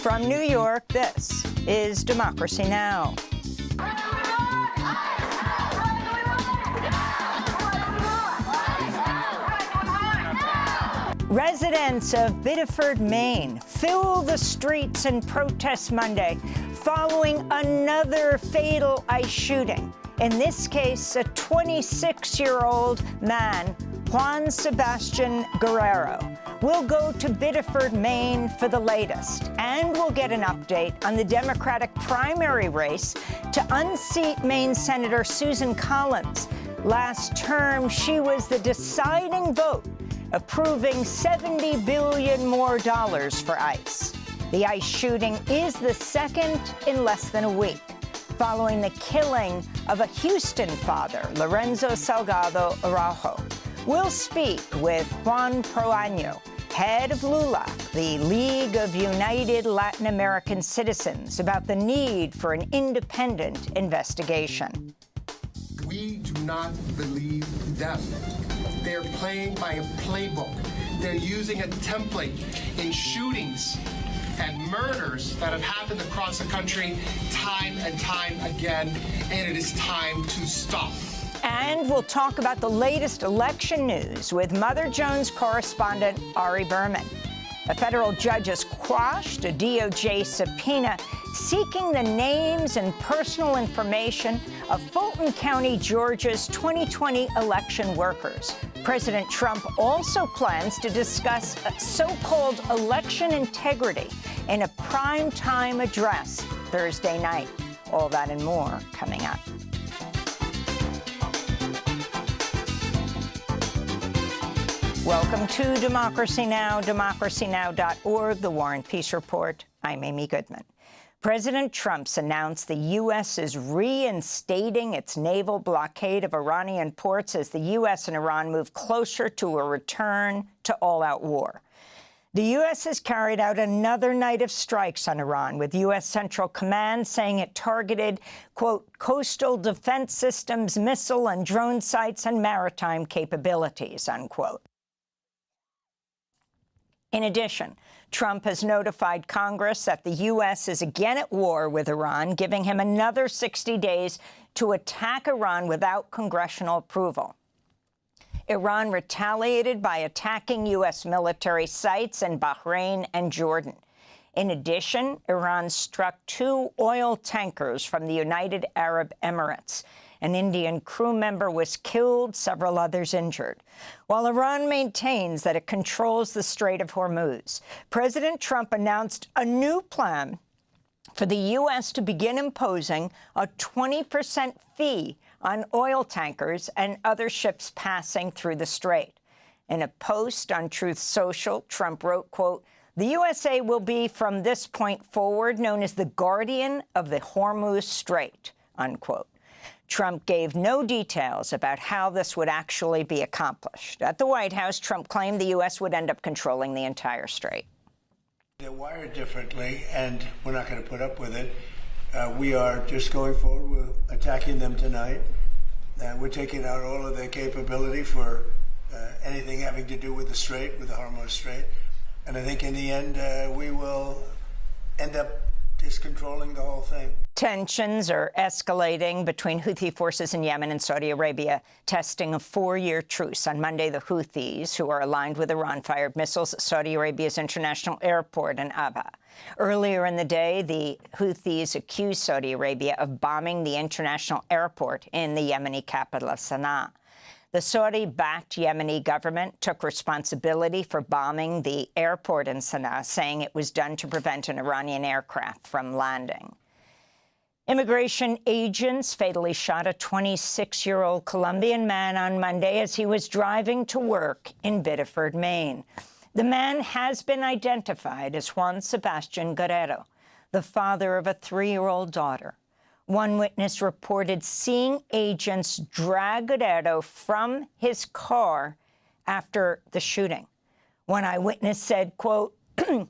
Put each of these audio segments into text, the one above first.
From New York, this is Democracy Now! Residents of Biddeford, Maine, fill the streets in protest Monday following another fatal ICE shooting. In this case, a 26-year-old man, Juan Sebastian Guerrero. We'll go to Biddeford, Maine for the latest, and we'll get an update on the Democratic primary race to unseat Maine Senator Susan Collins. Last term, she was the deciding vote, approving $70 billion more for ICE. The ICE shooting is the second in less than a week, following the killing of a Houston father, Lorenzo Salgado Araujo. We'll speak with Juan Proaño, head of LULAC, the League of United Latin American Citizens, about the need for an independent investigation. We do not believe them. They're playing by a playbook. They're using a template in shootings and murders that have happened across the country time and time again, and it is time to stop. And we'll talk about the latest election news with Mother Jones correspondent Ari Berman. A federal judge has quashed a DOJ subpoena seeking the names and personal information of Fulton County, Georgia's 2020 election workers. President Trump also plans to discuss so-called election integrity in a prime-time address Thursday night. All that and more coming up. Welcome to Democracy Now!, democracynow.org, The War and Peace Report. I'm Amy Goodman. President Trump's announced the U.S. is reinstating its naval blockade of Iranian ports as the U.S. and Iran move closer to a return to all-out war. The U.S. has carried out another night of strikes on Iran, with U.S. Central Command saying it targeted, quote, coastal defense systems, missile and drone sites, and maritime capabilities, unquote. In addition, Trump has notified Congress that the U.S. is again at war with Iran, giving him another 60 days to attack Iran without congressional approval. Iran retaliated by attacking U.S. military sites in Bahrain and Jordan. In addition, Iran struck 2 oil tankers from the United Arab Emirates. An Indian crew member was killed, several others injured. While Iran maintains that it controls the Strait of Hormuz, President Trump announced a new plan for the U.S. to begin imposing a 20% fee on oil tankers and other ships passing through the strait. In a post on Truth Social, Trump wrote, quote, "The USA will be from this point forward known as the guardian of the Hormuz Strait," unquote. Trump gave no details about how this would actually be accomplished. At the White House, Trump claimed the U.S. would end up controlling the entire strait. They're wired differently, and we're not going to put up with it. We are just going forward. We're attacking them tonight. We're taking out all of their capability for anything having to do with the strait, with the Hormuz Strait. And I think in the end, we will end up just controlling the whole thing. Tensions are escalating between Houthi forces in Yemen and Saudi Arabia, testing a 4-year truce. On Monday, the Houthis, who are aligned with Iran, fired missiles at Saudi Arabia's international airport in Abha. Earlier in the day, the Houthis accused Saudi Arabia of bombing the international airport in the Yemeni capital of Sana'a. The Saudi-backed Yemeni government took responsibility for bombing the airport in Sana'a, saying it was done to prevent an Iranian aircraft from landing. Immigration agents fatally shot a 26-year-old Colombian man on Monday as he was driving to work in Biddeford, Maine. The man has been identified as Juan Sebastian Guerrero, the father of a 3-year-old daughter. One witness reported seeing agents drag Guerrero from his car after the shooting. One eyewitness said, quote,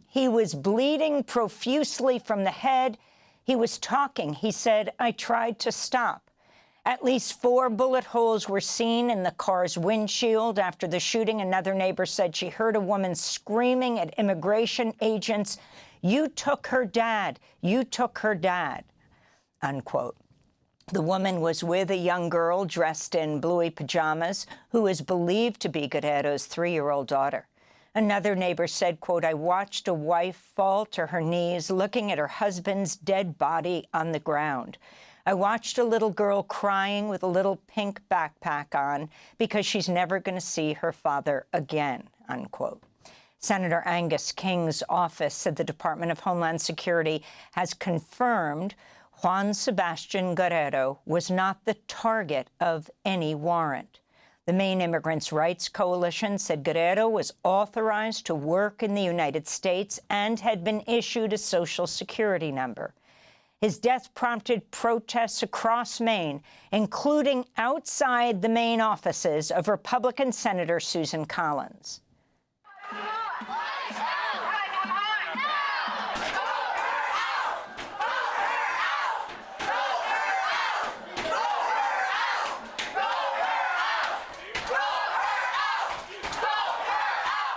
"He was bleeding profusely from the head. He was talking. He said, 'I tried to stop.'" At least 4 bullet holes were seen in the car's windshield after the shooting. Another neighbor said she heard a woman screaming at immigration agents, "You took her dad. You took her dad," unquote. The woman was with a young girl dressed in bluey pajamas who is believed to be Guerrero's 3-year-old daughter. Another neighbor said, quote, "I watched a wife fall to her knees looking at her husband's dead body on the ground. I watched a little girl crying with a little pink backpack on because she's never going to see her father again," unquote. Senator Angus King's office said the Department of Homeland Security has confirmed Juan Sebastian Guerrero was not the target of any warrant. The Maine Immigrants' Rights Coalition said Guerrero was authorized to work in the United States and had been issued a Social Security number. His death prompted protests across Maine, including outside the Maine offices of Republican Senator Susan Collins.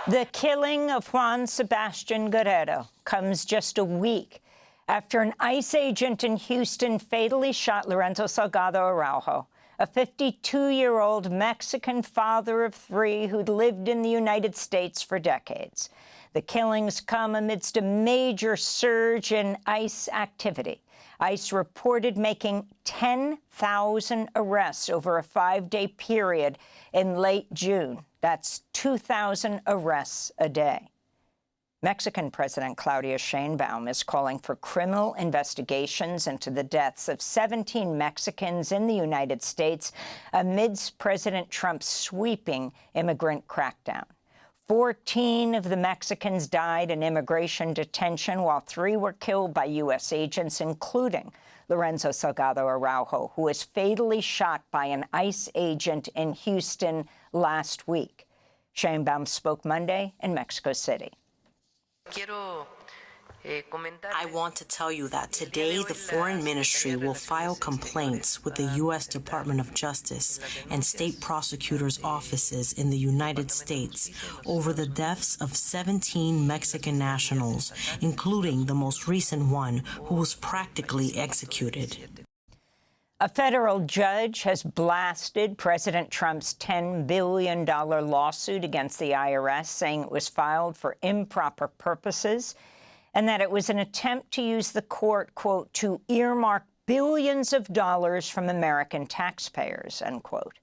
The killing of Juan Sebastian Guerrero comes just a week after an ICE agent in Houston fatally shot Lorenzo Salgado Araujo, a 52-year-old Mexican father of 3 who'd lived in the United States for decades. The killings come amidst a major surge in ICE activity. ICE reported making 10,000 arrests over a 5-day period in late June. That's 2,000 arrests a day. Mexican President Claudia Sheinbaum is calling for criminal investigations into the deaths of 17 Mexicans in the United States amidst President Trump's sweeping immigrant crackdown. 14 of the Mexicans died in immigration detention, while 3 were killed by U.S. agents, including Lorenzo Salgado Araujo, who was fatally shot by an ICE agent in Houston last week. Sheinbaum spoke Monday in Mexico City. I want to tell you that today the Foreign Ministry will file complaints with the U.S. Department of Justice and state prosecutors' offices in the United States over the deaths of 17 Mexican nationals, including the most recent one who was practically executed. A federal judge has blasted President Trump's $10 billion lawsuit against the IRS, saying it was filed for improper purposes and that it was an attempt to use the court, quote, to earmark billions of dollars from American taxpayers, unquote.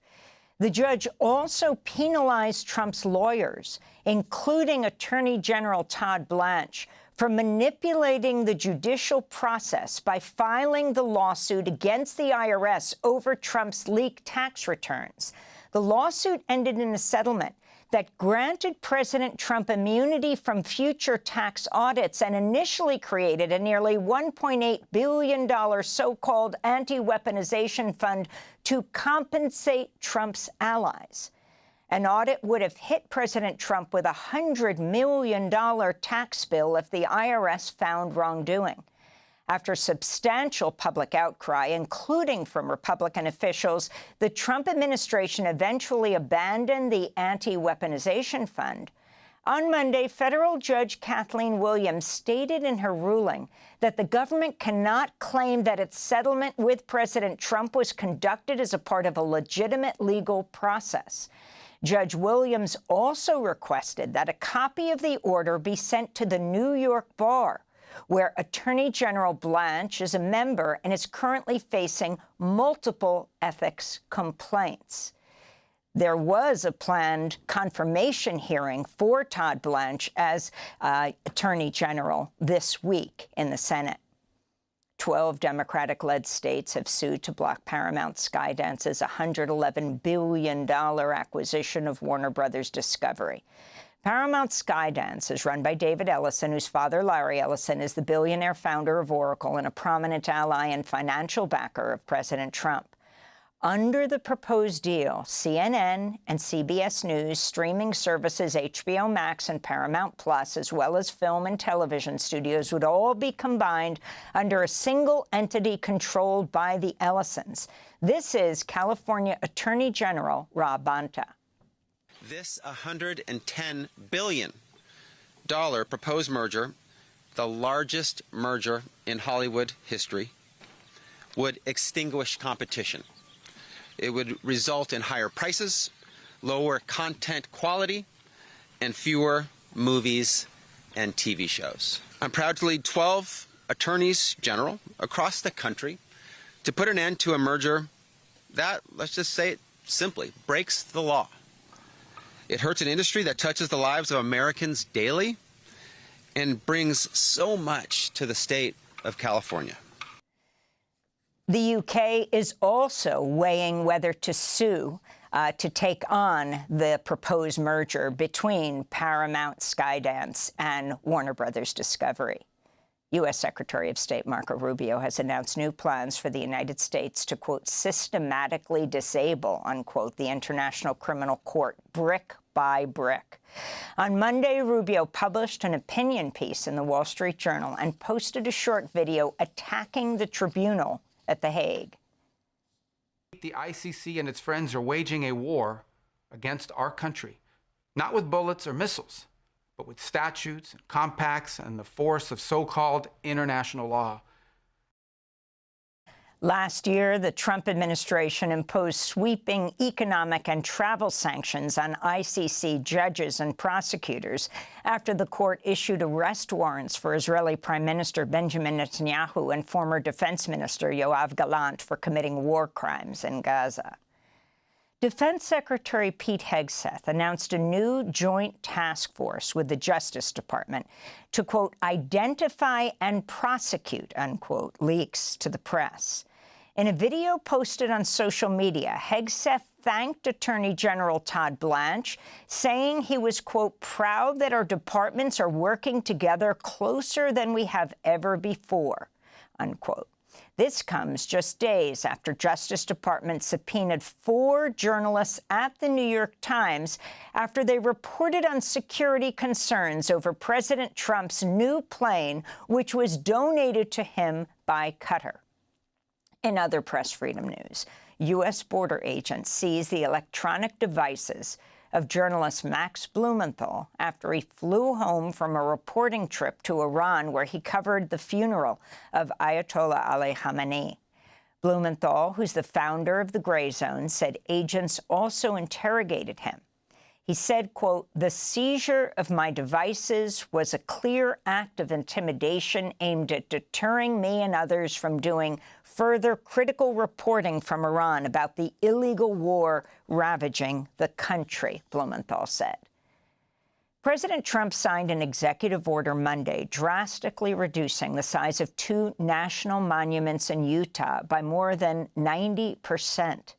The judge also penalized Trump's lawyers, including Attorney General Todd Blanche, for manipulating the judicial process by filing the lawsuit against the IRS over Trump's leaked tax returns. The lawsuit ended in a settlement that granted President Trump immunity from future tax audits and initially created a nearly $1.8 billion so-called anti-weaponization fund to compensate Trump's allies. An audit would have hit President Trump with a $100 million tax bill if the IRS found wrongdoing. After substantial public outcry, including from Republican officials, the Trump administration eventually abandoned the anti-weaponization fund. On Monday, federal judge Kathleen Williams stated in her ruling that the government cannot claim that its settlement with President Trump was conducted as a part of a legitimate legal process. Judge Williams also requested that a copy of the order be sent to the New York Bar, where Attorney General Blanche is a member and is currently facing multiple ethics complaints. There was a planned confirmation hearing for Todd Blanche as Attorney General this week in the Senate. 12 Democratic-led states have sued to block Paramount Skydance's $111 billion acquisition of Warner Brothers Discovery. Paramount Skydance is run by David Ellison, whose father, Larry Ellison, is the billionaire founder of Oracle and a prominent ally and financial backer of President Trump. Under the proposed deal, CNN and CBS News, streaming services HBO Max and Paramount Plus, as well as film and television studios, would all be combined under a single entity controlled by the Ellisons. This is California Attorney General Rob Bonta. This $110 billion proposed merger the largest merger in Hollywood history, would extinguish competition. It would result in higher prices, lower content quality, and fewer movies and TV shows. I'm proud to lead 12 attorneys general across the country to put an end to a merger that, let's just say it simply, breaks the law. It hurts an industry that touches the lives of Americans daily and brings so much to the state of California. The UK is also weighing whether to sue to take on the proposed merger between Paramount Skydance and Warner Brothers Discovery. U.S. Secretary of State Marco Rubio has announced new plans for the United States to, quote, systematically disable, unquote, the International Criminal Court brick by brick. On Monday, Rubio published an opinion piece in the Wall Street Journal and posted a short video attacking the tribunal at The Hague. The ICC and its friends are waging a war against our country, not with bullets or missiles, but with statutes, and compacts, and the force of so-called international law. Last year, the Trump administration imposed sweeping economic and travel sanctions on ICC judges and prosecutors after the court issued arrest warrants for Israeli Prime Minister Benjamin Netanyahu and former Defense Minister Yoav Gallant for committing war crimes in Gaza. Defense Secretary Pete Hegseth announced a new joint task force with the Justice Department to, quote, identify and prosecute, unquote, leaks to the press. In a video posted on social media, Hegseth thanked Attorney General Todd Blanche, saying he was, quote, proud that our departments are working together closer than we have ever before, unquote. This comes just days after Justice Department subpoenaed 4 journalists at the New York Times after they reported on security concerns over President Trump's new plane, which was donated to him by Qatar. In other press freedom news, U.S. border agents seized the electronic devices of journalist Max Blumenthal after he flew home from a reporting trip to Iran where he covered the funeral of Ayatollah Ali Khamenei. Blumenthal, who's the founder of the Gray Zone, said agents also interrogated him. He said, quote, the seizure of my devices was a clear act of intimidation aimed at deterring me and others from doing further critical reporting from Iran about the illegal war ravaging the country, Blumenthal said. President Trump signed an executive order Monday drastically reducing the size of 2 national monuments in Utah by more than 90%.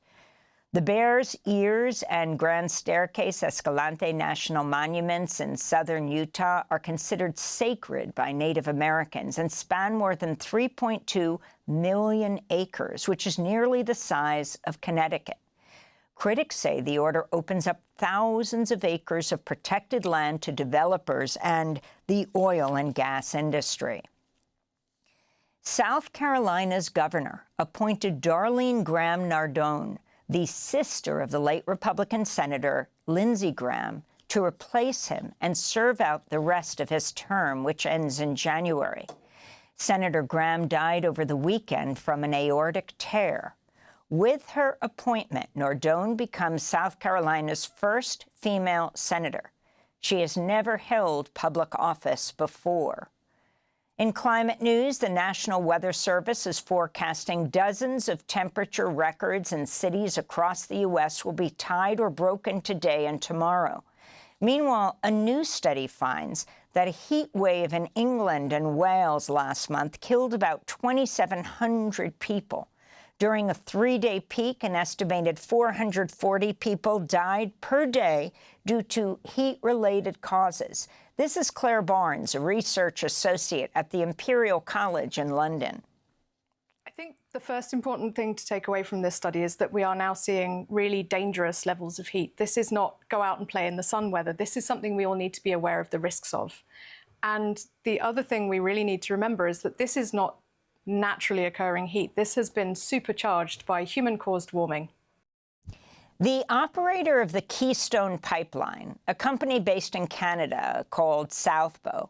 The Bears Ears and Grand Staircase Escalante National Monuments in southern Utah are considered sacred by Native Americans and span more than 3.2 million acres, which is nearly the size of Connecticut. Critics say the order opens up thousands of acres of protected land to developers and the oil and gas industry. South Carolina's governor appointed Darlene Graham Nardone, the sister of the late Republican Senator Lindsey Graham, to replace him and serve out the rest of his term, which ends in January. Senator Graham died over the weekend from an aortic tear. With her appointment, Nardone becomes South Carolina's first female senator. She has never held public office before. In climate news, the National Weather Service is forecasting dozens of temperature records in cities across the U.S. will be tied or broken today and tomorrow. Meanwhile, a new study finds that a heat wave in England and Wales last month killed about 2,700 people. During a 3-day peak, an estimated 440 people died per day due to heat-related causes. This is Claire Barnes, a research associate at the Imperial College in London. I think the first important thing to take away from this study is that we are now seeing really dangerous levels of heat. This is not go out and play in the sun weather. This is something we all need to be aware of the risks of. And the other thing we really need to remember is that this is not naturally occurring heat. This has been supercharged by human-caused warming. The operator of the Keystone Pipeline, a company based in Canada called Southbow,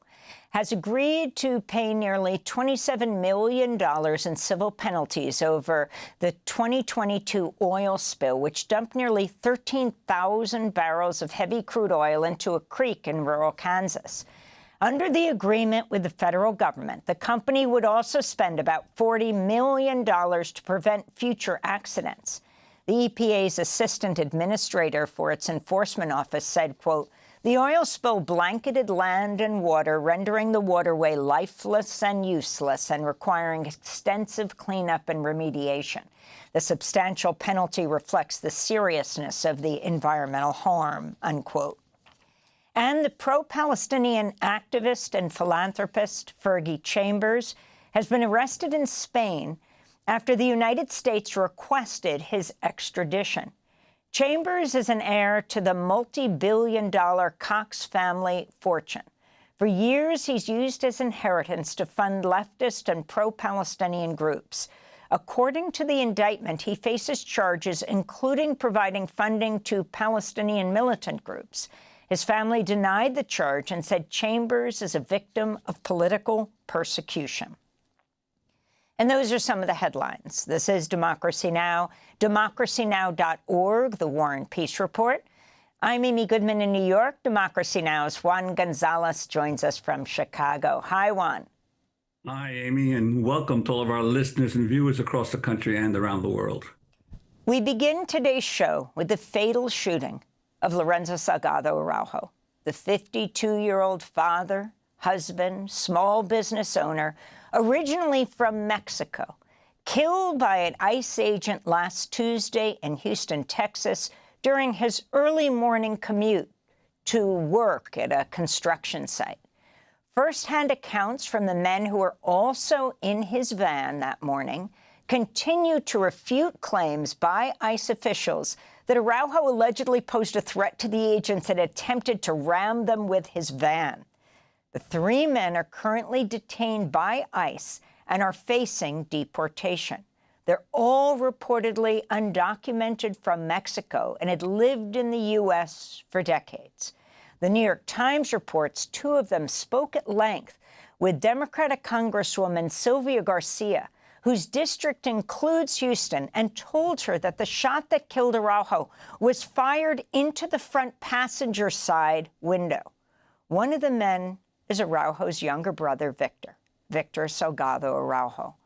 has agreed to pay nearly $27 million in civil penalties over the 2022 oil spill, which dumped nearly 13,000 barrels of heavy crude oil into a creek in rural Kansas. Under the agreement with the federal government, the company would also spend about $40 million to prevent future accidents. The EPA's assistant administrator for its enforcement office said, quote, "The oil spill blanketed land and water, rendering the waterway lifeless and useless and requiring extensive cleanup and remediation. The substantial penalty reflects the seriousness of the environmental harm," unquote. And the pro-Palestinian activist and philanthropist Fergie Chambers has been arrested in Spain after the United States requested his extradition. Chambers is an heir to the multi-billion-dollar Cox family fortune. For years, he's used his inheritance to fund leftist and pro-Palestinian groups. According to the indictment, he faces charges including providing funding to Palestinian militant groups. His family denied the charge and said Chambers is a victim of political persecution. And those are some of the headlines. This is Democracy Now!, democracynow.org, The War and Peace Report. I'm Amy Goodman in New York. Democracy Now!'s Juan Gonzalez joins us from Chicago. Hi, Juan. Hi, Amy, and welcome to all of our listeners and viewers across the country and around the world. We begin today's show with the fatal shooting of Lorenzo Salgado Araujo, the 52-year-old father, husband, small business owner, originally from Mexico, killed by an ICE agent last Tuesday in Houston, Texas, during his early morning commute to work at a construction site. First-hand accounts from the men who were also in his van that morning continue to refute claims by ICE officials that Araujo allegedly posed a threat to the agents and attempted to ram them with his van. The three men are currently detained by ICE and are facing deportation. They're all reportedly undocumented from Mexico and had lived in the U.S. for decades. The New York Times reports two of them spoke at length with Democratic Congresswoman Sylvia Garcia, whose district includes Houston, and told her that the shot that killed Araujo was fired into the front passenger side window. One of the men is Araujo's younger brother, Victor Salgado Araujo.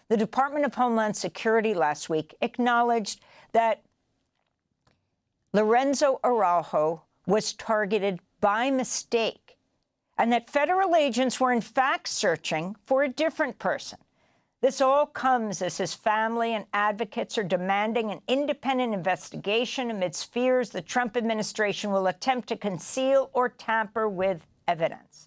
The Department of Homeland Security last week acknowledged that Lorenzo Araujo was targeted by mistake and that federal agents were in fact searching for a different person. This all comes as his family and advocates are demanding an independent investigation amidst fears the Trump administration will attempt to conceal or tamper with evidence.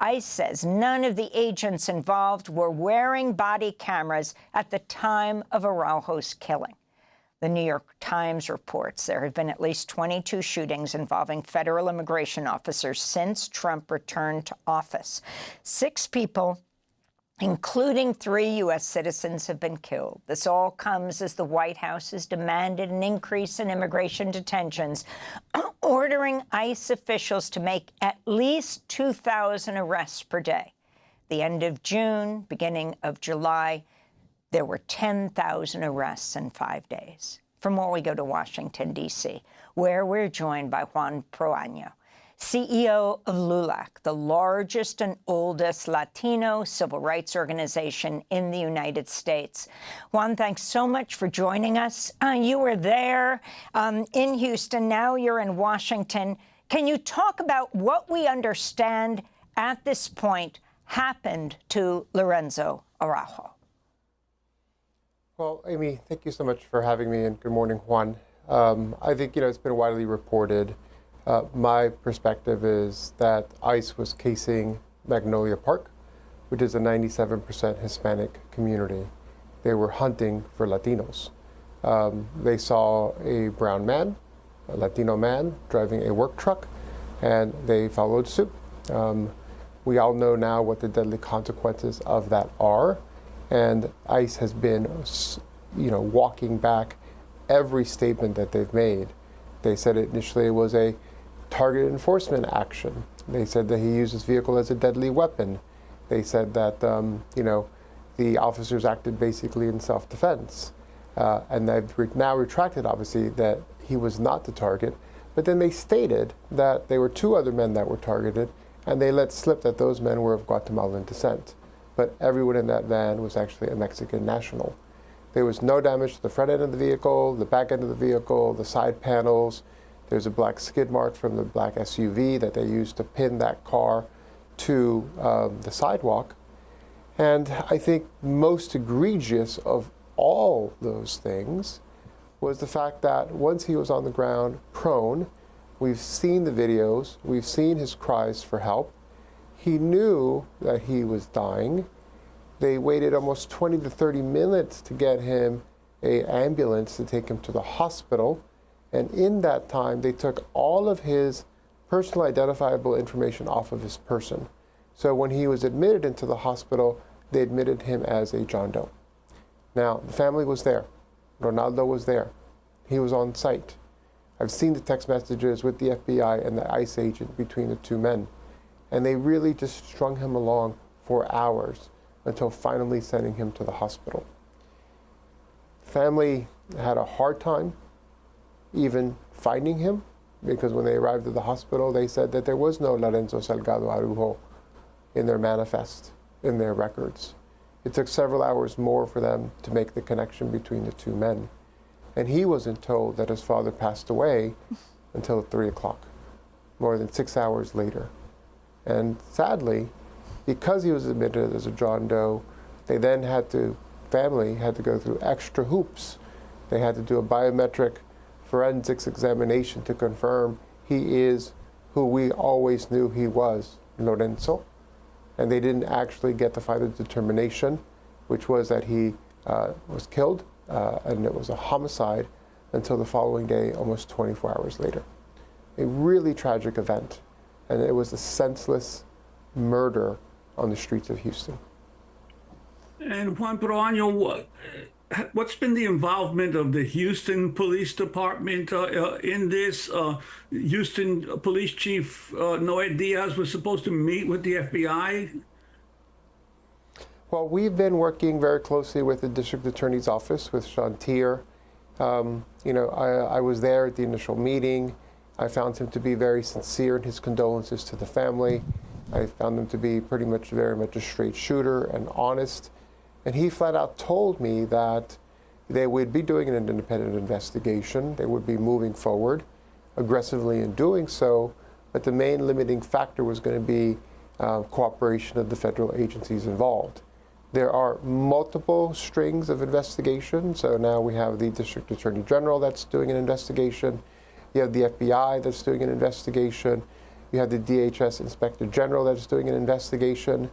ICE says none of the agents involved were wearing body cameras at the time of Araujo's killing. The New York Times reports there have been at least 22 shootings involving federal immigration officers since Trump returned to office. 6 people, including 3 U.S. citizens, have been killed. This all comes as the White House has demanded an increase in immigration detentions, ordering ICE officials to make at least 2,000 arrests per day. The end of June, beginning of July, there were 10,000 arrests in 5 days. From where we go to Washington, D.C., where we're joined by Juan Proaño, CEO of LULAC, the largest and oldest Latino civil rights organization in the United States. Juan, thanks so much for joining us. You were there in Houston. Now you're in Washington. Can you talk about what we understand at this point happened to Lorenzo Araujo? Well, Amy, thank you so much for having me, and good morning, Juan. I think, it's been widely reported. My perspective is that ICE was casing Magnolia Park, which is a 97% Hispanic community. They were hunting for Latinos. They saw a brown man, a Latino man, driving a work truck, and they followed suit. We all know now what the deadly consequences of that are, and ICE has been, walking back every statement that they've made They said initially it was a targeted enforcement action. They said that he used his vehicle as a deadly weapon. They said that, the officers acted basically in self-defense. And they've now retracted, obviously, that he was not the target. But then they stated that there were 2 other men that were targeted, and they let slip that those men were of Guatemalan descent. But everyone in that van was actually a Mexican national. There was no damage to the front end of the vehicle, the back end of the vehicle, the side panels. There's a black skid mark from the black SUV that they used to pin that car to the sidewalk. And I think most egregious of all those things was the fact that once he was on the ground prone, we've seen the videos, we've seen his cries for help. He knew that he was dying. They waited almost 20 to 30 minutes to get him an ambulance to take him to the hospital. And in that time, they took all of his personal identifiable information off of his person. So when he was admitted into the hospital, they admitted him as a John Doe. Now, the family was there. Ronaldo was there. He was on site. I've seen the text messages with the FBI and the ICE agent between the 2 men. And they really just strung him along for hours until finally sending him to the hospital. Family had a hard time even finding him, because when they arrived at the hospital, they said that there was no Lorenzo Salgado Araujo in their manifest, in their records. It took several hours more for them to make the connection between the 2 men. And he wasn't told that his father passed away until 3 o'clock, more than 6 hours later. And sadly, because he was admitted as a John Doe, they then family had to go through extra hoops. They had to do a biometric forensics examination to confirm he is who we always knew he was, Lorenzo. And they didn't actually get the final determination, which was that he was killed, and it was a homicide, until the following day, almost 24 hours later. A really tragic event, and it was a senseless murder on the streets of Houston. And Juan Proaño, what's been the involvement of the Houston Police Department in this? Houston Police Chief Noé Diaz was supposed to meet with the FBI. Well, we've been working very closely with the District Attorney's Office, with Sean Tier. I was there at the initial meeting. I found him to be very sincere in his condolences to the family. I found him to be very much a straight shooter and honest. And he flat out told me that they would be doing an independent investigation. They would be moving forward aggressively in doing so. But the main limiting factor was going to be cooperation of the federal agencies involved. There are multiple strings of investigation. So now we have the District Attorney General that's doing an investigation. You have the FBI that's doing an investigation. You have the DHS Inspector General that's doing an investigation.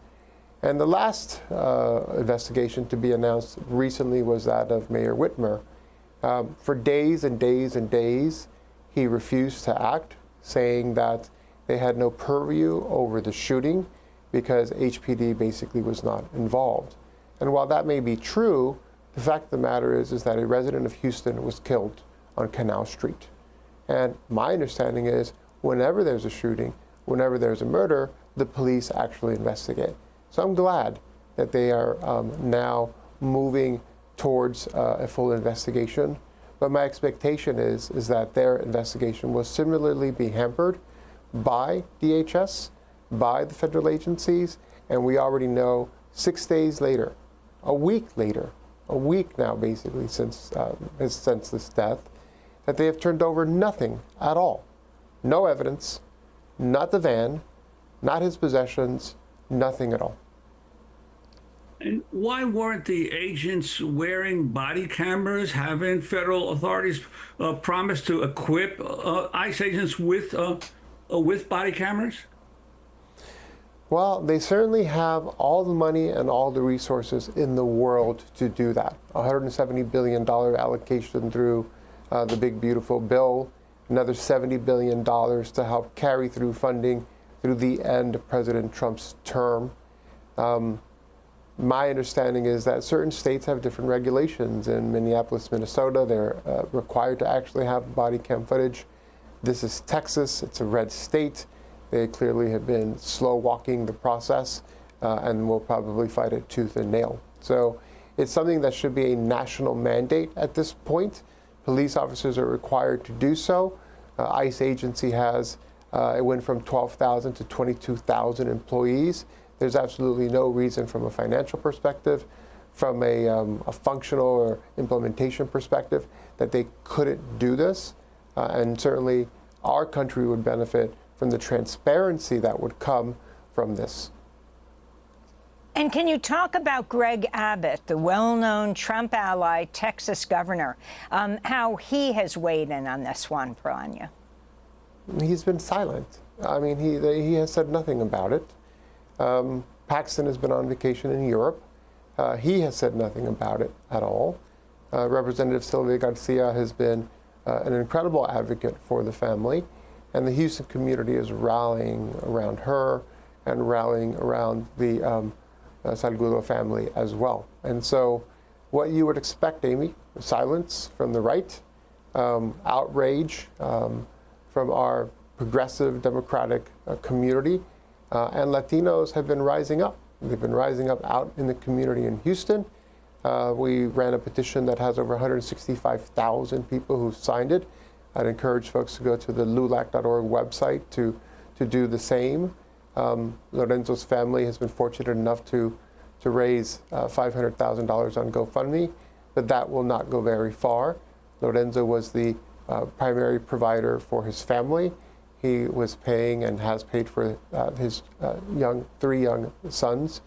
And the last investigation to be announced recently was that of Mayor Whitmer. For days and days and days, he refused to act, saying that they had no purview over the shooting because HPD basically was not involved. And while that may be true, the fact of the matter is that a resident of Houston was killed on Canal Street. And my understanding is whenever there's a shooting, whenever there's a murder, the police actually investigate. So I'm glad that they are now moving towards a full investigation. But my expectation is that their investigation will similarly be hampered by DHS, by the federal agencies, and we already know 6 days later, a week now basically since his senseless death, that they have turned over nothing at all. No evidence, not the van, not his possessions, nothing at all. And why weren't the agents wearing body cameras? Haven't federal authorities promised to equip ICE agents with body cameras? Well, they certainly have all the money and all the resources in the world to do that. $170 billion allocation through the Big Beautiful Bill, another $70 billion to help carry through funding through the end of President Trump's term. My understanding is that certain states have different regulations. In Minneapolis, Minnesota, they're required to actually have body cam footage. This is Texas. It's a red state. They clearly have been slow walking the process and will probably fight it tooth and nail. So it's something that should be a national mandate at this point. Police officers are required to do so. ICE agency has, it went from 12,000 to 22,000 employees. There's absolutely no reason from a financial perspective, from a functional or implementation perspective, that they couldn't do this. And certainly our country would benefit from the transparency that would come from this. And can you talk about Greg Abbott, the well-known Trump ally, Texas governor, how he has weighed in on this one, Proanya? He's been silent. I mean, he has said nothing about it. Paxton has been on vacation in Europe. He has said nothing about it at all. Representative Sylvia Garcia has been an incredible advocate for the family, and the Houston community is rallying around her and rallying around the Salgudo family as well. And so what you would expect, Amy, silence from the right, outrage from our progressive democratic community, and Latinos have been rising up. They've been rising up out in the community in Houston. We ran a petition that has over 165,000 people who signed it. I'd encourage folks to go to the LULAC.org website to do the same. Lorenzo's family has been fortunate enough to raise $500,000 on GoFundMe, but that will not go very far. Lorenzo was the primary provider for his family. He was paying and has paid for his three young sons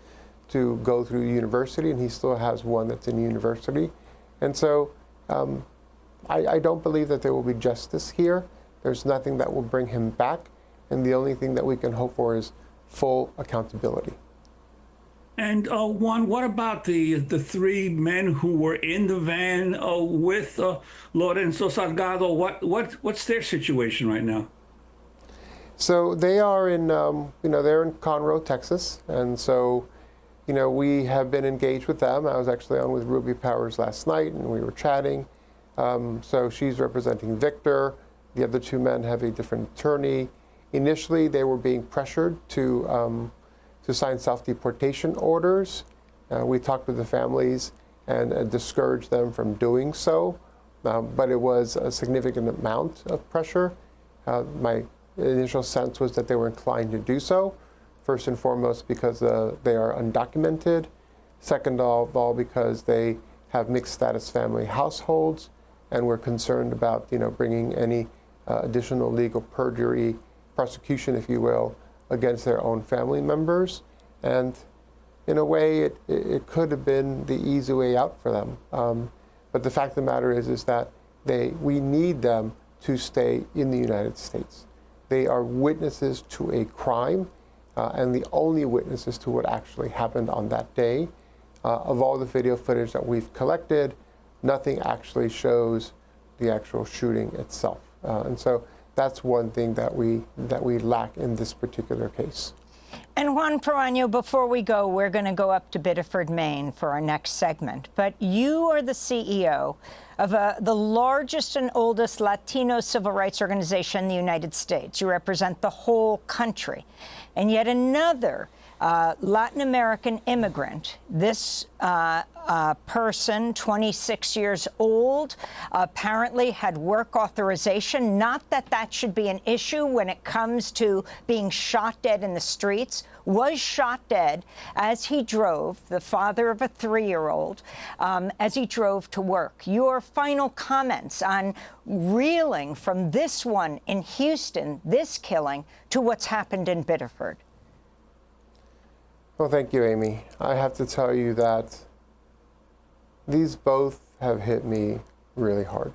to go through university, and he still has one that's in university. And so I don't believe that there will be justice here. There's nothing that will bring him back, and the only thing that we can hope for is full accountability. And Juan, what about the three men who were in the van with Lorenzo Salgado? What's their situation right now? So they are in, they're in Conroe, Texas, and so, we have been engaged with them. I was actually on with Ruby Powers last night, and we were chatting. So she's representing Victor. The other two men have a different attorney. Initially, they were being pressured to sign self-deportation orders. We talked with the families and discouraged them from doing so, but it was a significant amount of pressure. My initial sense was that they were inclined to do so, first and foremost because they are undocumented, second of all because they have mixed status family households, and we're concerned about bringing any additional legal perjury prosecution, if you will, against their own family members. And in a way, it could have been the easy way out for them. But the fact of the matter is that we need them to stay in the United States. They are witnesses to a crime, and the only witnesses to what actually happened on that day. Of all the video footage that we've collected, nothing actually shows the actual shooting itself. And so that's one thing that we lack in this particular case. And Juan Proaño, before we go, we're going to go up to Biddeford, Maine for our next segment. But you are the CEO of the largest and oldest Latino civil rights organization in the United States. You represent the whole country. And yet another Latin American immigrant, this person, 26 years old, apparently had work authorization. Not that that should be an issue when it comes to being shot dead in the streets, was shot dead as he drove, the father of a 3-year-old, as he drove to work. Your final comments on reeling from this one in Houston, this killing, to what's happened in Biddeford. Well, thank you, Amy. I have to tell you that these both have hit me really hard.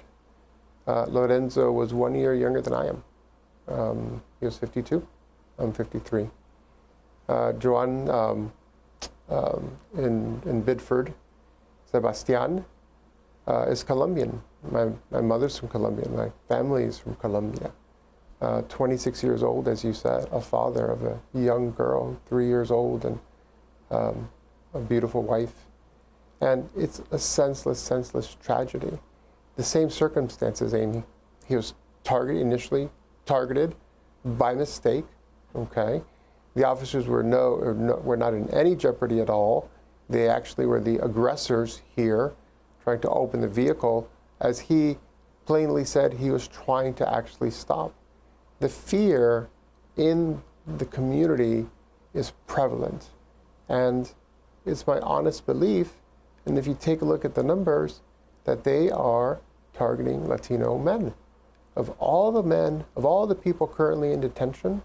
Lorenzo was 1 year younger than I am. He was 52. I'm 53. Joan in Biddeford, Sebastian, is Colombian. My mother's from Colombia. My family is from Colombia. 26 years old, as you said, a father of a young girl, 3 years old, and a beautiful wife. And it's a senseless tragedy. The same circumstances, Amy. He was targeted initially targeted by mistake, okay? The officers were not in any jeopardy at all. They actually were the aggressors here, trying to open the vehicle, as he plainly said he was trying to actually stop. The fear in the community is prevalent. And it's my honest belief, and if you take a look at the numbers, that they are targeting Latino men. Of all the people currently in detention,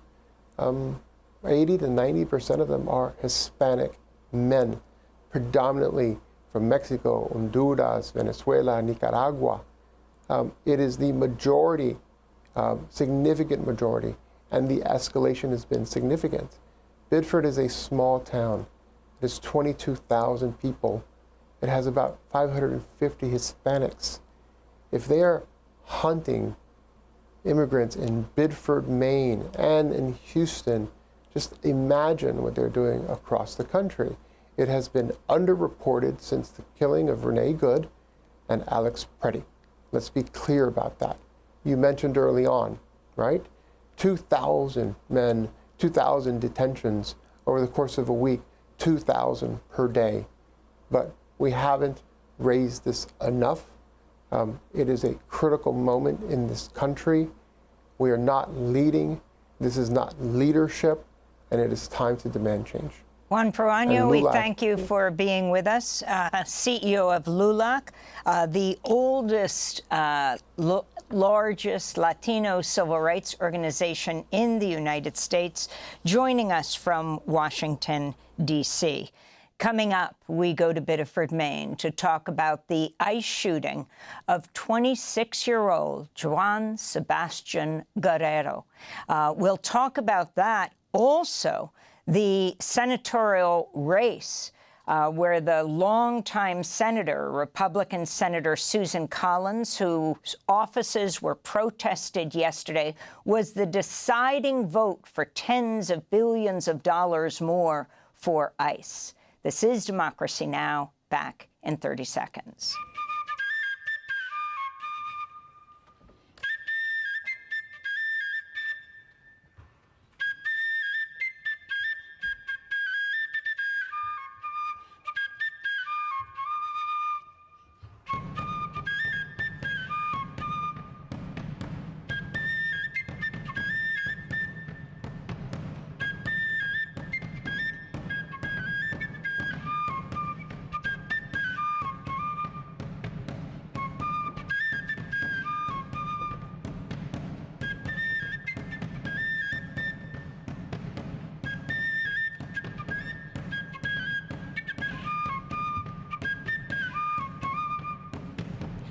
80 to 90% of them are Hispanic men, predominantly from Mexico, Honduras, Venezuela, Nicaragua. It is the majority, significant majority, and the escalation has been significant. Biddeford is a small town. It is 22,000 people. It has about 550 Hispanics. If they are hunting immigrants in Biddeford, Maine, and in Houston, just imagine what they're doing across the country. It has been underreported since the killing of Renee Good and Alex Preddy. Let's be clear about that. You mentioned early on, right? 2,000 men, 2,000 detentions over the course of a week, 2,000 per day. But we haven't raised this enough. It is a critical moment in this country. We are not leading. This is not leadership, and it is time to demand change. Juan Proaño, we thank you for being with us. CEO of LULAC, the oldest, largest Latino civil rights organization in the United States, joining us from Washington, D.C. Coming up, we go to Biddeford, Maine, to talk about the ICE shooting of 26-year-old Joan Sebastian Guerrero. We'll talk about that. Also, the senatorial race, where the longtime senator, Republican Senator Susan Collins, whose offices were protested yesterday, was the deciding vote for tens of billions of dollars more for ICE. This is Democracy Now!, back in 30 seconds.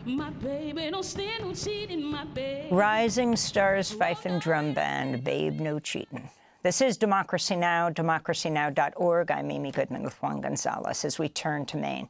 My baby don't stand no cheating, my baby. Rising Stars Fife and Drum Band, Babe No Cheatin'. This is Democracy Now!, democracynow.org. I'm Amy Goodman with Juan Gonzalez as we turn to Maine,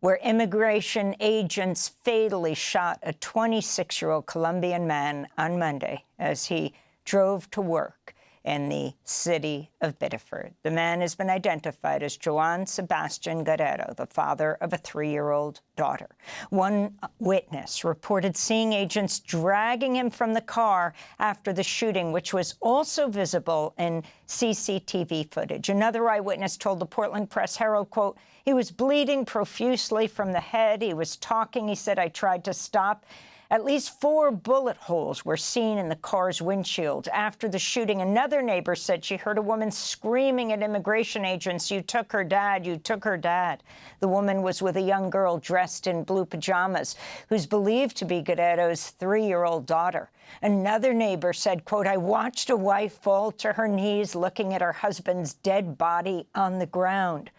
where immigration agents fatally shot a 26-year-old Colombian man on Monday as he drove to work in the city of Biddeford. The man has been identified as Joan Sebastian Guerrero, the father of a 3-year-old daughter. One witness reported seeing agents dragging him from the car after the shooting, which was also visible in CCTV footage. Another eyewitness told the Portland Press-Herald, quote, he was bleeding profusely from the head. He was talking. He said, I tried to stop. At least 4 bullet holes were seen in the car's windshield. After the shooting, another neighbor said she heard a woman screaming at immigration agents, you took her dad, you took her dad. The woman was with a young girl dressed in blue pajamas, who's believed to be Guerrero's 3-year-old daughter. Another neighbor said, quote, I watched a wife fall to her knees looking at her husband's dead body on the ground.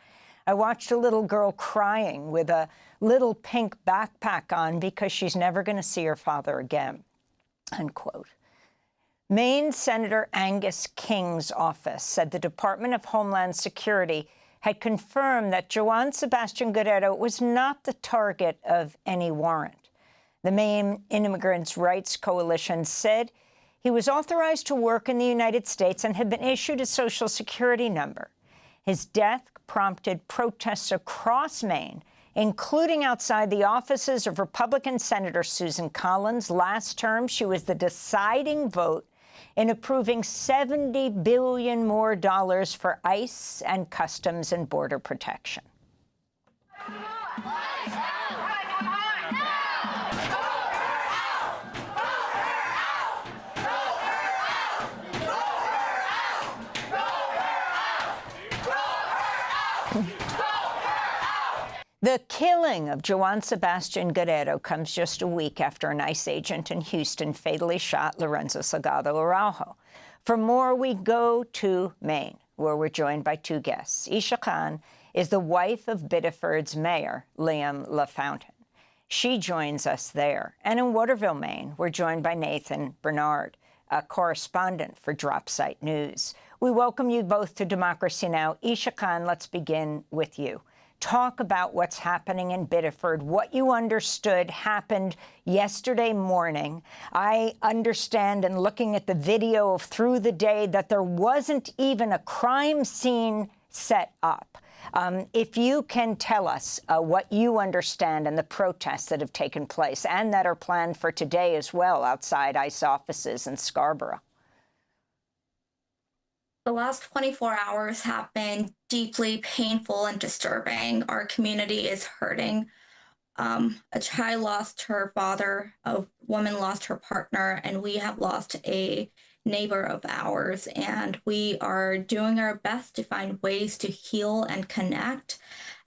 I watched a little girl crying with a little pink backpack on because she's never going to see her father again, unquote. Maine Senator Angus King's office said the Department of Homeland Security had confirmed that Joan Sebastian Guerrero was not the target of any warrant. The Maine Immigrants' Rights Coalition said he was authorized to work in the United States and had been issued a Social Security number. His death prompted protests across Maine, including outside the offices of Republican Senator Susan Collins. Last term, she was the deciding vote in approving $70 billion more for ICE and Customs and Border Protection. The killing of Joan Sebastian Guerrero comes just a week after an ICE agent in Houston fatally shot Lorenzo Salgado Araujo. For more, we go to Maine, where we're joined by two guests. Isha Khan is the wife of Biddeford's mayor, Liam LaFountain. She joins us there. And in Waterville, Maine, we're joined by Nathan Bernard, a correspondent for Dropsite News. We welcome you both to Democracy Now! Isha Khan, let's begin with you. Talk about what's happening in Biddeford, what you understood happened yesterday morning. I understand, in looking at the video of through the day, that there wasn't even a crime scene set up. If you can tell us what you understand and the protests that have taken place and that are planned for today as well outside ICE offices in Scarborough. The last 24 hours have been deeply painful and disturbing. Our community is hurting. A child lost her father, a woman lost her partner, and we have lost a neighbor of ours. And we are doing our best to find ways to heal and connect.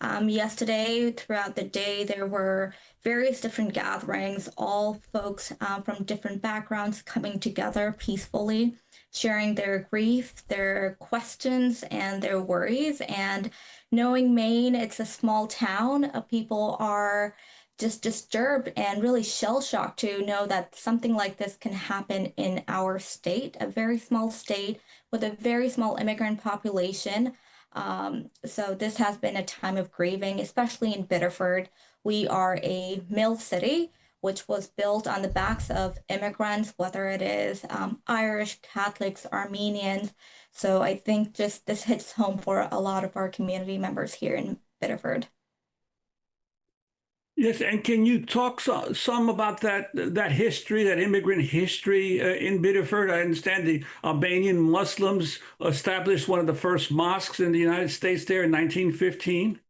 Yesterday, throughout the day, there were various different gatherings, all folks from different backgrounds coming together peacefully, sharing their grief, their questions, and their worries. And knowing Maine, it's a small town, people are just disturbed and really shell-shocked to know that something like this can happen in our state, a very small state with a very small immigrant population. So this has been a time of grieving, especially in Biddeford. We are a mill city, which was built on the backs of immigrants, whether it is Irish, Catholics, Armenians. So I think just this hits home for a lot of our community members here in Biddeford. Yes, and can you talk some about that history, that immigrant history in Biddeford? I understand the Albanian Muslims established one of the first mosques in the United States there in 1915.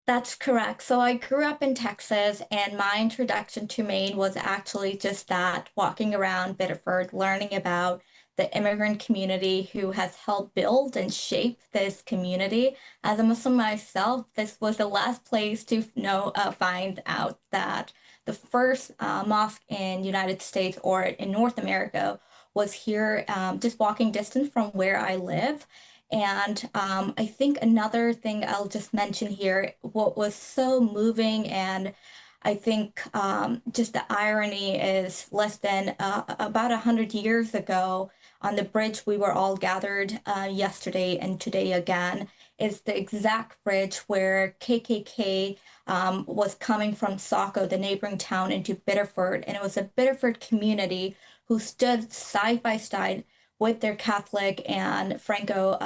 That's correct. So I grew up in Texas, and my introduction to Maine was actually just that, walking around Biddeford, learning about the immigrant community who has helped build and shape this community. As a Muslim myself, this was the last place to find out that the first mosque in United States or in North America was here, just walking distance from where I live. And I think another thing I'll just mention here, what was so moving, and I think just the irony is less than about 100 years ago on the bridge we were all gathered yesterday and today again, is the exact bridge where KKK was coming from Saco, the neighboring town, into Biddeford. And it was a Biddeford community who stood side by side with their Catholic and Franco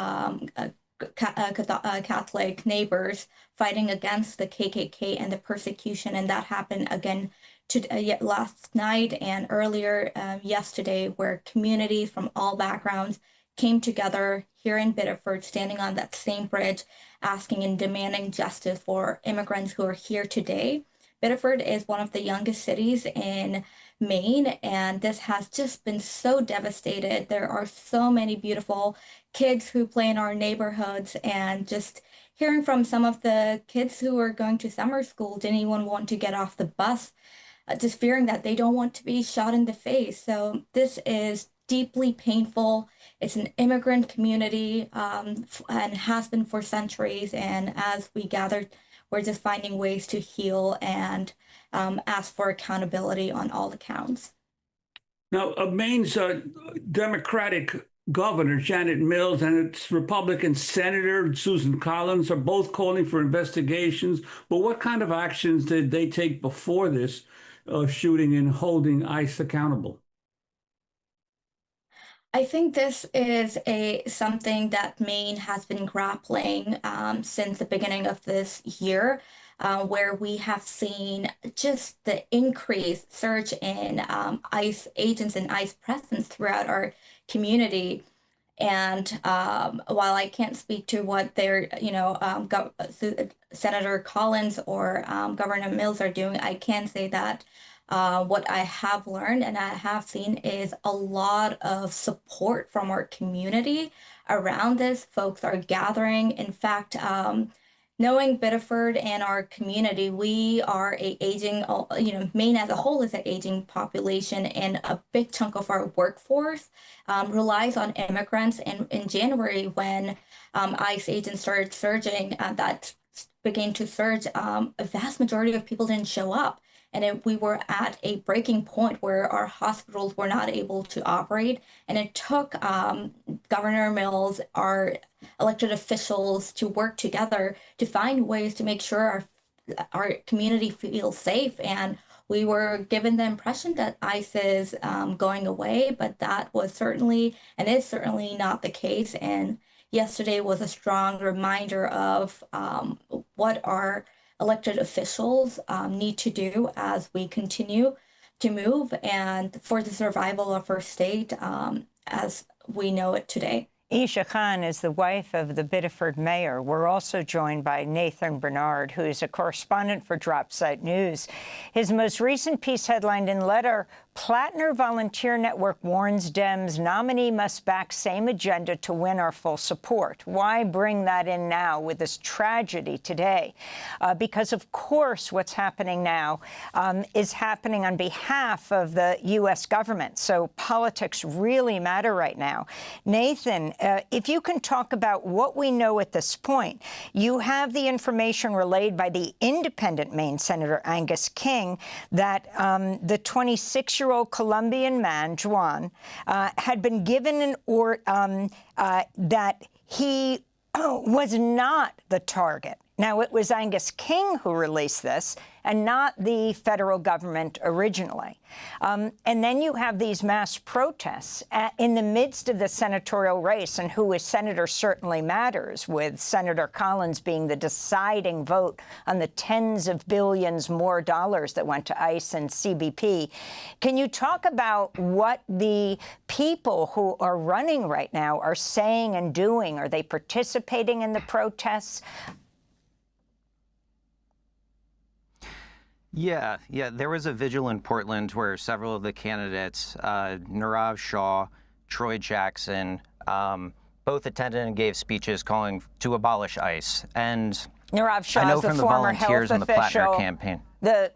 Catholic neighbors, fighting against the KKK and the persecution. And that happened again last night and earlier yesterday, where communities from all backgrounds came together here in Biddeford, standing on that same bridge, asking and demanding justice for immigrants who are here today. Biddeford is one of the youngest cities in Maine, and this has just been so devastated. There are so many beautiful kids who play in our neighborhoods, and just hearing from some of the kids who are going to summer school didn't even want to get off the bus, just fearing that they don't want to be shot in the face. So this is deeply painful. It's an immigrant community and has been for centuries. And as we gathered, we're just finding ways to heal and ask for accountability on all accounts. Now, Maine's Democratic Governor Janet Mills and its Republican Senator Susan Collins are both calling for investigations. But what kind of actions did they take before this shooting and holding ICE accountable? I think this is something that Maine has been grappling since the beginning of this year. where we have seen just the increased surge in ICE agents and ICE presence throughout our community. And while I can't speak to what their, Senator Collins or Governor Mills are doing, I can say that what I have learned and I have seen is a lot of support from our community around this. Folks are gathering. In fact, knowing Biddeford and our community, we are a aging, Maine as a whole is an aging population, and a big chunk of our workforce relies on immigrants. And in January, when ICE agents started surging, that began to surge, a vast majority of people didn't show up. And we were at a breaking point where our hospitals were not able to operate. And it took Governor Mills, our elected officials, to work together to find ways to make sure our community feels safe. And we were given the impression that ICE is going away, but that was certainly and is certainly not the case. And yesterday was a strong reminder of what our elected officials need to do as we continue to move and for the survival of our state as we know it today. Isha Khan is the wife of the Biddeford mayor. We're also joined by Nathan Bernard, who is a correspondent for Dropsite News. His most recent piece headlined in letter, Plattner Volunteer Network warns Dems nominee must back same agenda to win our full support. Why bring that in now with this tragedy today? Because, of course, what's happening now is happening on behalf of the U.S. government. So politics really matter right now. Nathan, if you can talk about what we know at this point. You have the information relayed by the independent Maine Senator Angus King that the 26-year-old Colombian man, Juan, had been given an order that he was not the target. Now, it was Angus King who released this, and not the federal government originally. And then you have these mass protests in the midst of the senatorial race, and who is senator certainly matters, with Senator Collins being the deciding vote on the tens of billions more dollars that went to ICE and CBP. Can you talk about what the people who are running right now are saying and doing? Are they participating in the protests? Yeah. There was a vigil in Portland where several of the candidates, Nirav Shah, Troy Jackson, both attended and gave speeches calling to abolish ICE. And Nirav Shah is the former health official.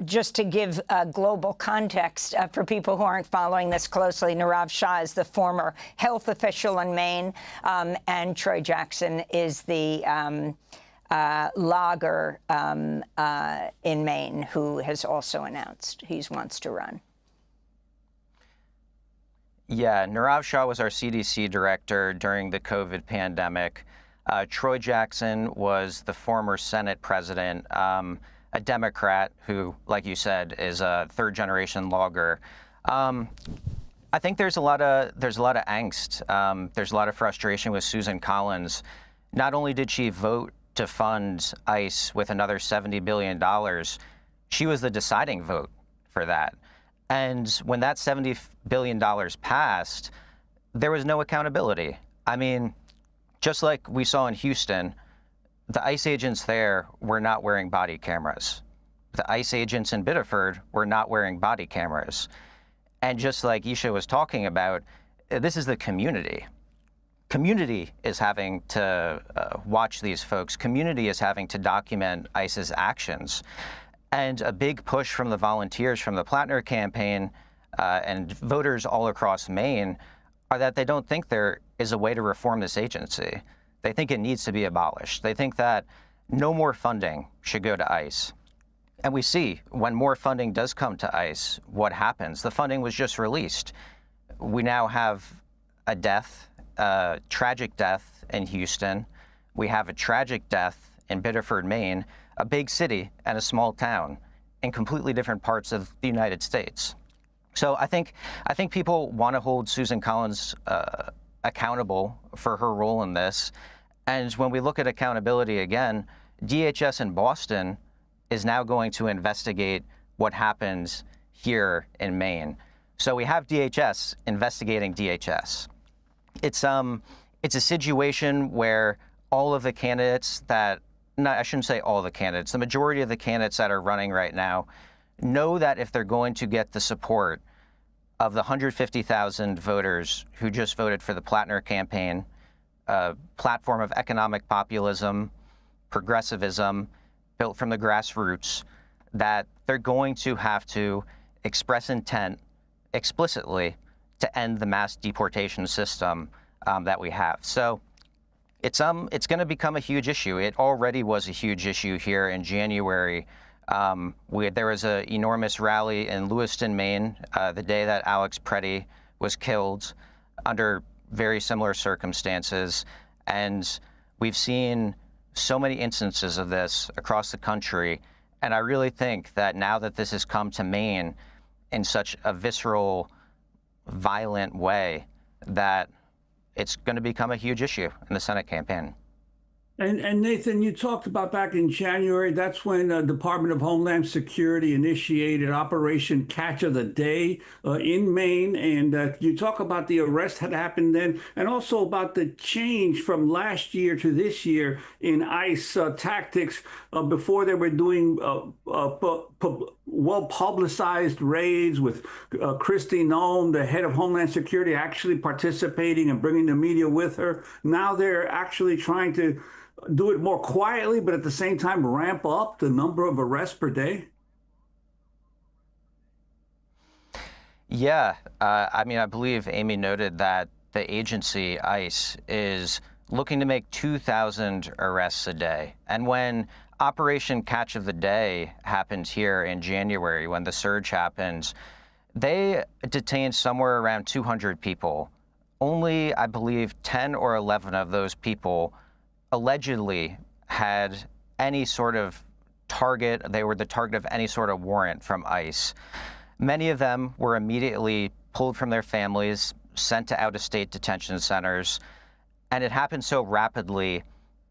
Just to give global context for people who aren't following this closely, Nirav Shah is the former health official in Maine, and Troy Jackson is the logger in Maine who has also announced he wants to run. Yeah, Nirav Shah was our CDC director during the COVID pandemic. Troy Jackson was the former Senate president, a Democrat who, like you said, is a third-generation logger. I think there's a lot of angst. There's a lot of frustration with Susan Collins. Not only did she vote to fund ICE with another $70 billion, she was the deciding vote for that. And when that $70 billion passed, there was no accountability. I mean, just like we saw in Houston, the ICE agents there were not wearing body cameras. The ICE agents in Biddeford were not wearing body cameras. And just like Isha was talking about, this is the community. Community is having to watch these folks. Community is having to document ICE's actions. And a big push from the volunteers from the Plattner campaign and voters all across Maine are that they don't think there is a way to reform this agency. They think it needs to be abolished. They think that no more funding should go to ICE. And we see when more funding does come to ICE, what happens. The funding was just released. We now have a death, a tragic death in Houston. We have a tragic death in Biddeford, Maine, a big city and a small town in completely different parts of the United States. So I think people want to hold Susan Collins accountable for her role in this. And when we look at accountability again, DHS in Boston is now going to investigate what happened here in Maine. So we have DHS investigating DHS. It's a situation where all of the candidates I shouldn't say all the candidates, the majority of the candidates that are running right now know that if they're going to get the support of the 150,000 voters who just voted for the Plattner campaign, a platform of economic populism, progressivism, built from the grassroots, that they're going to have to express intent explicitly to end the mass deportation system that we have. So it's going to become a huge issue. It already was a huge issue here in January. There was an enormous rally in Lewiston, Maine, the day that Alex Preddy was killed under very similar circumstances. And we've seen so many instances of this across the country. And I really think that now that this has come to Maine in such a visceral, violent way, that it's going to become a huge issue in the Senate campaign. And Nathan, you talked about back in January, that's when the Department of Homeland Security initiated Operation Catch of the Day in Maine. And you talk about the arrest that happened then, and also about the change from last year to this year in ICE tactics. Before they were doing well-publicized raids with Kristi Noem, the head of Homeland Security, actually participating and bringing the media with her. Now they're actually trying to do it more quietly, but at the same time ramp up the number of arrests per day? Yeah, I mean, I believe Amy noted that the agency, ICE, is looking to make 2,000 arrests a day. And when Operation Catch of the Day happened here in January, when the surge happened, they detained somewhere around 200 people. Only, I believe, 10 or 11 of those people allegedly had any sort of target. They were the target of any sort of warrant from ICE. Many of them were immediately pulled from their families, sent to out-of-state detention centers, and it happened so rapidly,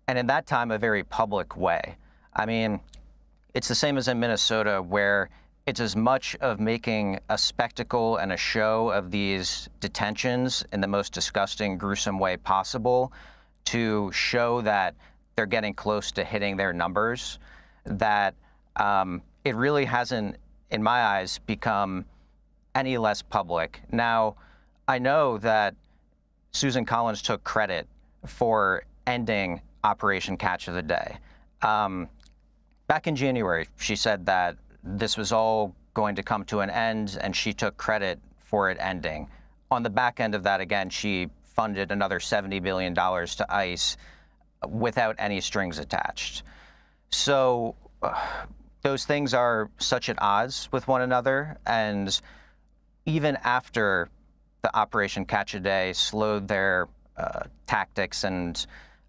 and in that time, a very public way. I mean, it's the same as in Minnesota, where it's as much of making a spectacle and a show of these detentions in the most disgusting, gruesome way possible to show that they're getting close to hitting their numbers, that it really hasn't, in my eyes, become any less public. Now, I know that Susan Collins took credit for ending Operation Catch of the Day. Back in January, she said that this was all going to come to an end, and she took credit for it ending. On the back end of that, again, she funded another $70 billion to ICE without any strings attached. So those things are such at odds with one another. And even after the Operation Catch a Day slowed their tactics and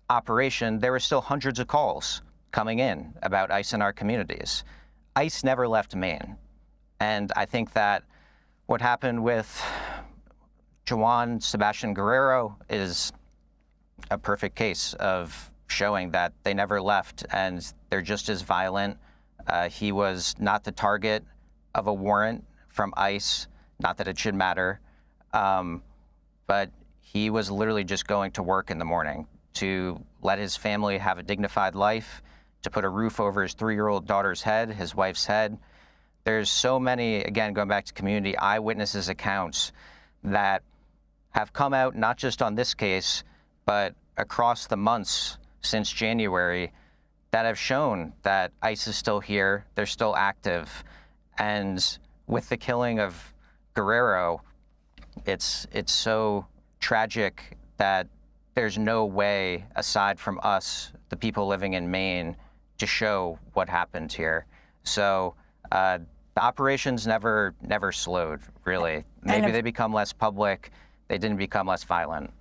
operation, there were still hundreds of calls coming in about ICE in our communities. ICE never left Maine. And I think that what happened with Juan Sebastian Guerrero is a perfect case of showing that they never left, and they're just as violent. He was not the target of a warrant from ICE, not that it should matter, but he was literally just going to work in the morning to let his family have a dignified life, to put a roof over his 3-year-old daughter's head, his wife's head. There's so many, again, going back to community eyewitnesses accounts that have come out not just on this case, but across the months since January, that have shown that ICE is still here, they're still active. And with the killing of Guerrero, it's so tragic that there's no way, aside from us, the people living in Maine, to show what happened here. So the operations never slowed, really. Maybe they become less public. They didn't become less violent.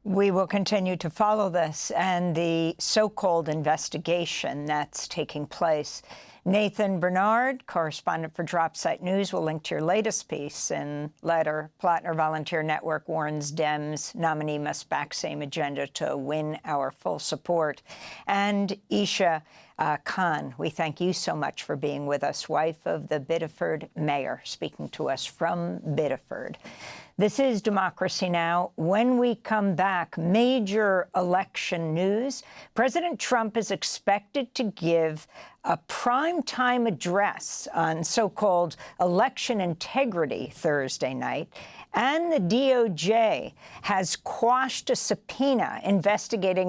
We will continue to follow this and the so-called investigation that's taking place. Nathan Bernard, correspondent for Dropsite News, will link to your latest piece in letter. Plattner Volunteer Network warns Dems nominee must back same agenda to win our full support. And Isha, Khan, we thank you so much for being with us, wife of the Biddeford mayor, speaking to us from Biddeford. This is Democracy Now! When we come back, major election news. President Trump is expected to give a primetime address on so-called election integrity Thursday night. And the DOJ has quashed a subpoena investigating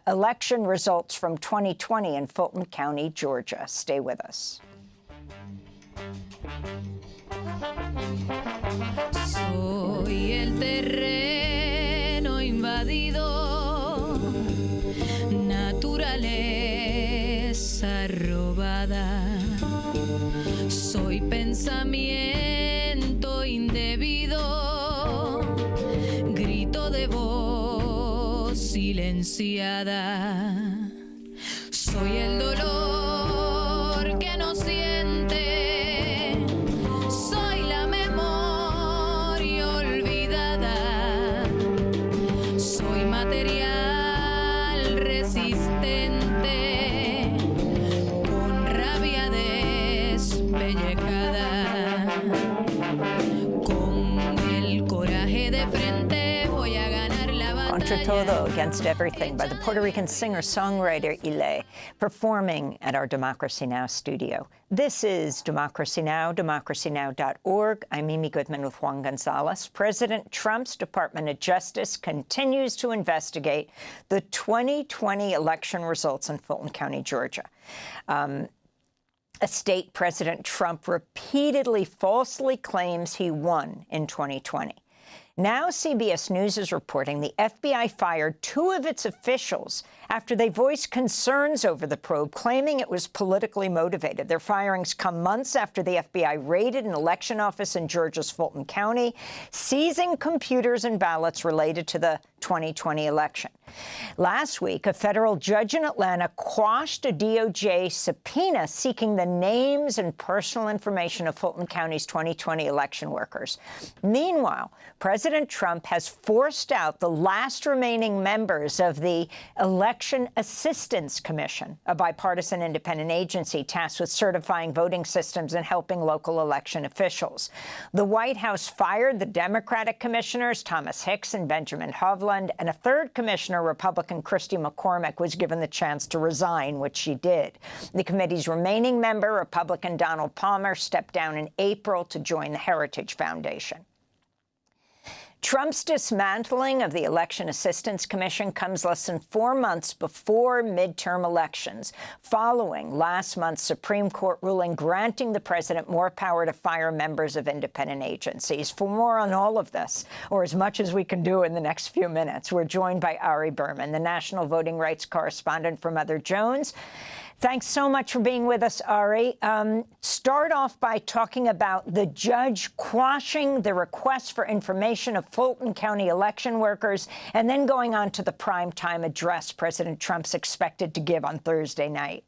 election results from 2020 in Fulton County, Georgia. Stay with us. Soy el terreno invadido, naturaleza robada. Soy pensamiento indebido, grito de voz silenciada. Soy el dolor que no siente. Contra Todo, Against Everything by the Puerto Rican singer-songwriter Ile, performing at our Democracy Now! Studio. This is Democracy Now!, democracynow.org. I'm Mimi Goodman with Juan Gonzalez. President Trump's Department of Justice continues to investigate the 2020 election results in Fulton County, Georgia. A state President Trump repeatedly falsely claims he won in 2020. Now CBS News is reporting the FBI fired 2 of its officials after they voiced concerns over the probe, claiming it was politically motivated. Their firings come months after the FBI raided an election office in Georgia's Fulton County, seizing computers and ballots related to the 2020 election. Last week, a federal judge in Atlanta quashed a DOJ subpoena seeking the names and personal information of Fulton County's 2020 election workers. Meanwhile, President Trump has forced out the last remaining members of the Election Assistance Commission, a bipartisan independent agency tasked with certifying voting systems and helping local election officials. The White House fired the Democratic commissioners, Thomas Hicks and Benjamin Hovland, and a third commissioner, Republican Christy McCormick, was given the chance to resign, which she did. The committee's remaining member, Republican Donald Palmer, stepped down in April to join the Heritage Foundation. Trump's dismantling of the Election Assistance Commission comes less than 4 months before midterm elections, following last month's Supreme Court ruling granting the president more power to fire members of independent agencies. For more on all of this, or as much as we can do in the next few minutes, we're joined by Ari Berman, the national voting rights correspondent for Mother Jones. Thanks so much for being with us, Ari. Start off by talking about the judge quashing the request for information of Fulton County election workers, and then going on to the primetime address President Trump's expected to give on Thursday night.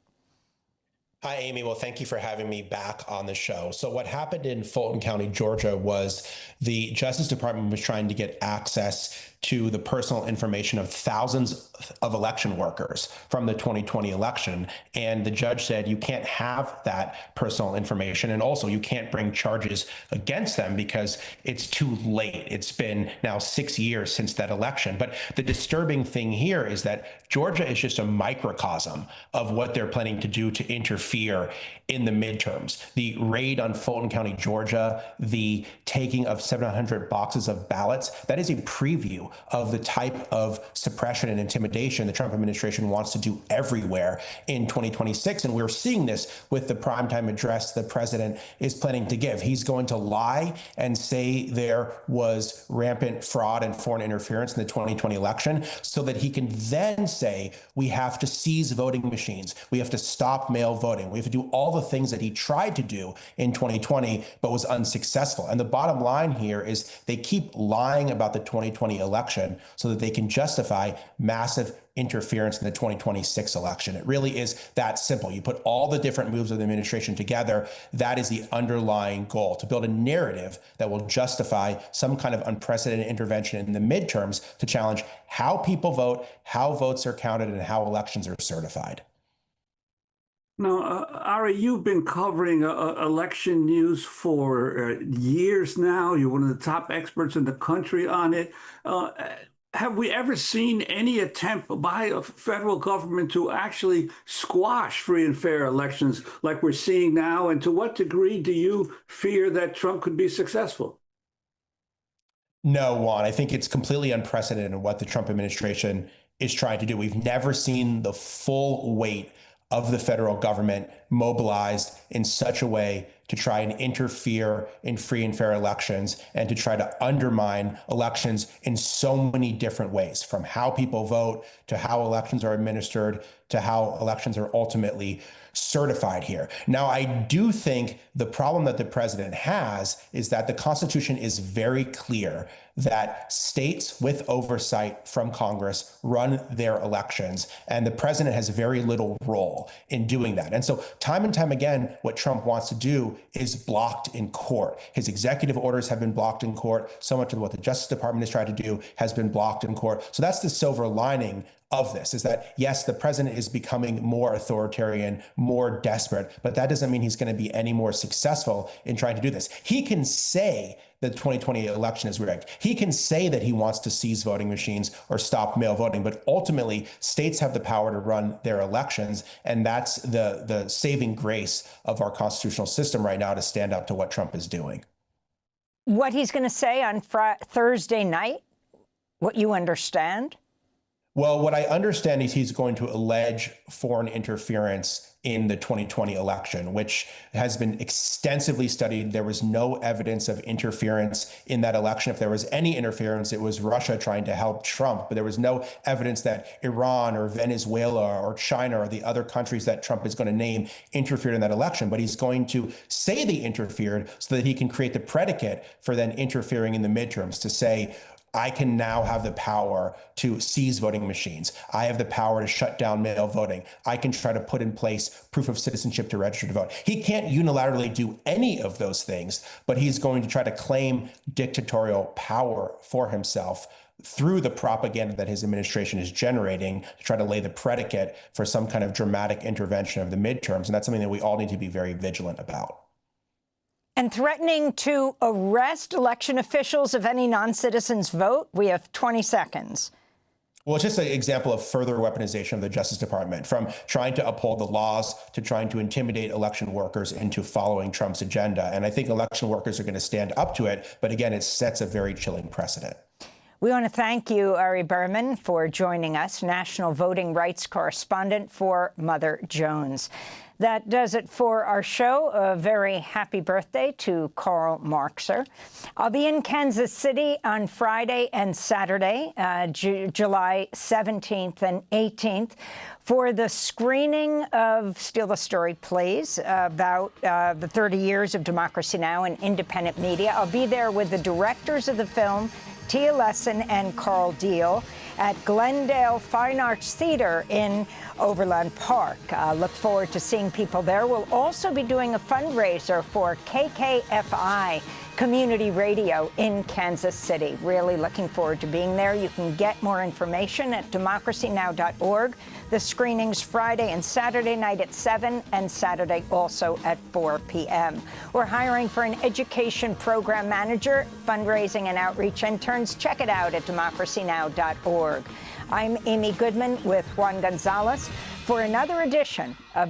Hi, Amy. Well, thank you for having me back on the show. So what happened in Fulton County, Georgia, was the Justice Department was trying to get access to the personal information of thousands of election workers from the 2020 election. And the judge said you can't have that personal information. And also you can't bring charges against them because it's too late. It's been now 6 years since that election. But the disturbing thing here is that Georgia is just a microcosm of what they're planning to do to interfere in the midterms. The raid on Fulton County, Georgia, the taking of 700 boxes of ballots, that is a preview of the type of suppression and intimidation the Trump administration wants to do everywhere in 2026. And we're seeing this with the primetime address the president is planning to give. He's going to lie and say there was rampant fraud and foreign interference in the 2020 election so that he can then say we have to seize voting machines. We have to stop mail voting. We have to do all the things that he tried to do in 2020 but was unsuccessful. And the bottom line here is they keep lying about the 2020 election so that they can justify massive interference in the 2026 election. It really is that simple. You put all the different moves of the administration together. That is the underlying goal, to build a narrative that will justify some kind of unprecedented intervention in the midterms to challenge how people vote, how votes are counted, and how elections are certified. Now, Ari, you've been covering election news for years now. You're one of the top experts in the country on it. Have we ever seen any attempt by a federal government to actually squash free and fair elections like we're seeing now? And to what degree do you fear that Trump could be successful? No, Juan, I think it's completely unprecedented what the Trump administration is trying to do. We've never seen the full weight of the federal government mobilized in such a way to try and interfere in free and fair elections and to try to undermine elections in so many different ways, from how people vote to how elections are administered to how elections are ultimately certified here. Now, I do think the problem that the president has is that the Constitution is very clear that states with oversight from Congress run their elections, and the president has very little role in doing that. And so time and time again, what Trump wants to do is blocked in court. His executive orders have been blocked in court. So much of what the Justice Department has tried to do has been blocked in court. So that's the silver lining of this, is that, yes, the president is becoming more authoritarian, more desperate, but that doesn't mean he's going to be any more successful in trying to do this. He can say that the 2020 election is rigged. He can say that he wants to seize voting machines or stop mail voting, but ultimately states have the power to run their elections. And that's the saving grace of our constitutional system right now, to stand up to what Trump is doing. What he's going to say on Thursday night, what you understand? Well, what I understand is he's going to allege foreign interference in the 2020 election, which has been extensively studied. There was no evidence of interference in that election. If there was any interference, it was Russia trying to help Trump, but there was no evidence that Iran or Venezuela or China or the other countries that Trump is going to name interfered in that election. But he's going to say they interfered so that he can create the predicate for then interfering in the midterms, to say, I can now have the power to seize voting machines. I have the power to shut down mail voting. I can try to put in place proof of citizenship to register to vote. He can't unilaterally do any of those things, but he's going to try to claim dictatorial power for himself through the propaganda that his administration is generating to try to lay the predicate for some kind of dramatic intervention of the midterms. And that's something that we all need to be very vigilant about. And threatening to arrest election officials if any non-citizens vote. We have 20 seconds. Well, it's just an example of further weaponization of the Justice Department, from trying to uphold the laws to trying to intimidate election workers into following Trump's agenda. And I think election workers are going to stand up to it. But again, it sets a very chilling precedent. We want to thank you, Ari Berman, for joining us, national voting rights correspondent for Mother Jones. That does it for our show. A very happy birthday to Karl Marxer. I'll be in Kansas City on Friday and Saturday, July 17th and 18th, for the screening of Steal the Story, Please, about the 30 years of Democracy Now! And independent media. I'll be there with the directors of the film, Tia Lesson and Carl Deal, at Glendale Fine Arts Theater in Overland Park. Look forward to seeing people there. We'll also be doing a fundraiser for KKFI Community Radio in Kansas City. Really looking forward to being there. You can get more information at democracynow.org. The screenings Friday and Saturday night at 7 and Saturday also at 4 p.m. We're hiring for an education program manager, fundraising and outreach interns. Check it out at democracynow.org. I'm Amy Goodman with Juan Gonzalez for another edition of